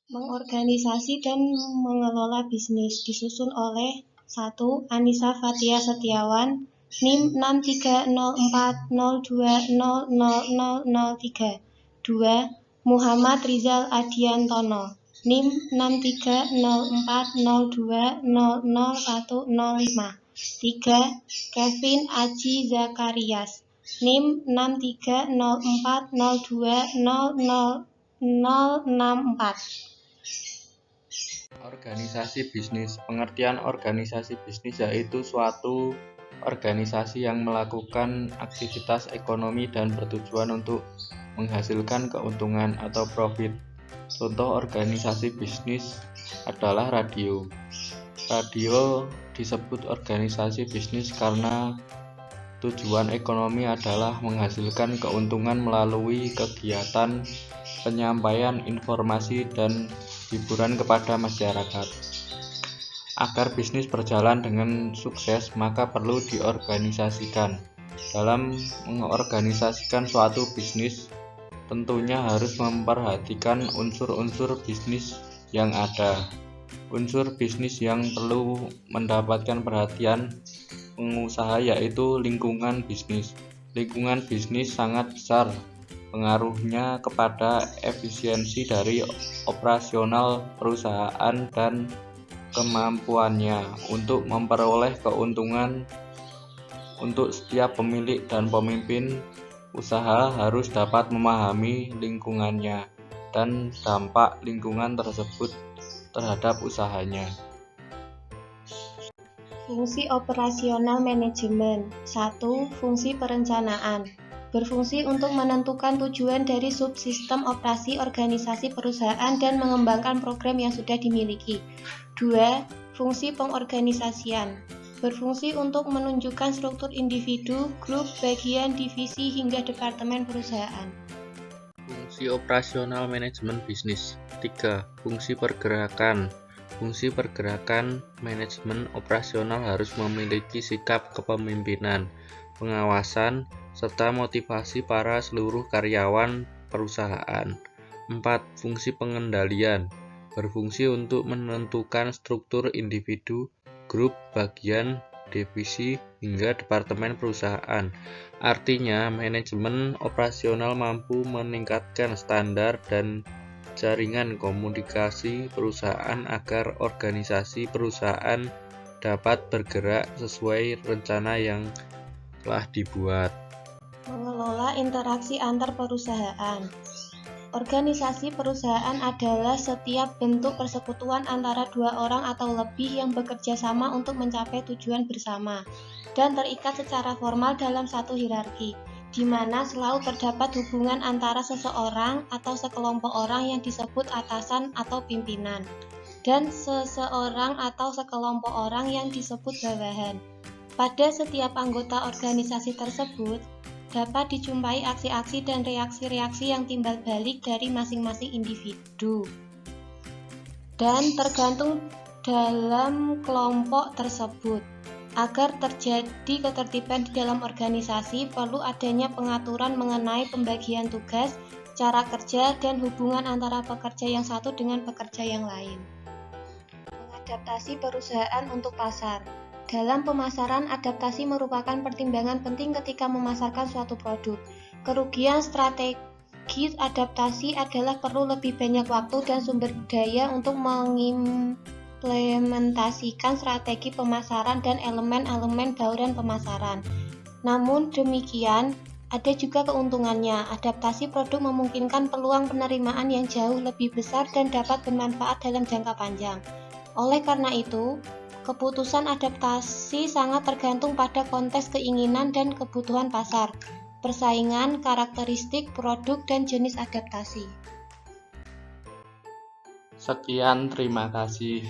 Mengorganisasi dan mengelola bisnis disusun oleh 1. Anissa Fathia Setiawan, NIM 63040200003. 2. Muhammad Rizal Adiantono, NIM 63040200105. 3. Kevin Aji Zakarias, NIM 63040200064. Organisasi bisnis. Pengertian organisasi bisnis yaitu suatu organisasi yang melakukan aktivitas ekonomi dan bertujuan untuk menghasilkan keuntungan atau profit. Contoh organisasi bisnis adalah radio. Radio disebut organisasi bisnis karena tujuan ekonomi adalah menghasilkan keuntungan melalui kegiatan penyampaian informasi dan hiburan kepada masyarakat. Agar bisnis berjalan dengan sukses, maka perlu diorganisasikan. Dalam mengorganisasikan suatu bisnis, tentunya harus memperhatikan unsur-unsur bisnis yang ada. Unsur bisnis yang perlu mendapatkan perhatian pengusaha yaitu lingkungan bisnis. Lingkungan bisnis sangat besar pengaruhnya kepada efisiensi dari operasional perusahaan dan kemampuannya untuk memperoleh keuntungan. Untuk setiap pemilik dan pemimpin usaha harus dapat memahami lingkungannya dan dampak lingkungan tersebut terhadap usahanya. Fungsi operasional manajemen. 1. Fungsi perencanaan. Berfungsi untuk menentukan tujuan dari subsistem operasi organisasi perusahaan dan mengembangkan program yang sudah dimiliki. 2. Fungsi pengorganisasian. Berfungsi untuk menunjukkan struktur individu, grup, bagian, divisi, hingga departemen perusahaan. Fungsi operasional manajemen bisnis. 3. Fungsi pergerakan. Fungsi pergerakan manajemen operasional harus memiliki sikap kepemimpinan, pengawasan, serta motivasi para seluruh karyawan perusahaan. 4. Fungsi pengendalian. Berfungsi untuk menentukan struktur individu, grup, bagian, divisi, hingga departemen perusahaan. Artinya, manajemen operasional mampu meningkatkan standar dan jaringan komunikasi perusahaan agar organisasi perusahaan dapat bergerak sesuai rencana yang telah dibuat. Mengelola interaksi antar perusahaan. Organisasi perusahaan adalah setiap bentuk persekutuan antara dua orang atau lebih yang bekerja sama untuk mencapai tujuan bersama dan terikat secara formal dalam satu hierarki, di mana selalu terdapat hubungan antara seseorang atau sekelompok orang yang disebut atasan atau pimpinan, dan seseorang atau sekelompok orang yang disebut bawahan. Pada setiap anggota organisasi tersebut, dapat dijumpai aksi-aksi dan reaksi-reaksi yang timbal balik dari masing-masing individu, dan tergantung dalam kelompok tersebut. Agar terjadi ketertiban di dalam organisasi, perlu adanya pengaturan mengenai pembagian tugas, cara kerja, dan hubungan antara pekerja yang satu dengan pekerja yang lain. Mengadaptasi perusahaan untuk pasar. Dalam pemasaran, adaptasi merupakan pertimbangan penting ketika memasarkan suatu produk. Kerugian strategi adaptasi adalah perlu lebih banyak waktu dan sumber daya untuk mengimplementasikan strategi pemasaran dan elemen-elemen bauran pemasaran. Namun demikian, ada juga keuntungannya. Adaptasi produk memungkinkan peluang penerimaan yang jauh lebih besar dan dapat bermanfaat dalam jangka panjang. Oleh karena itu, keputusan adaptasi sangat tergantung pada konteks keinginan dan kebutuhan pasar, persaingan, karakteristik produk, dan jenis adaptasi. Sekian, terima kasih.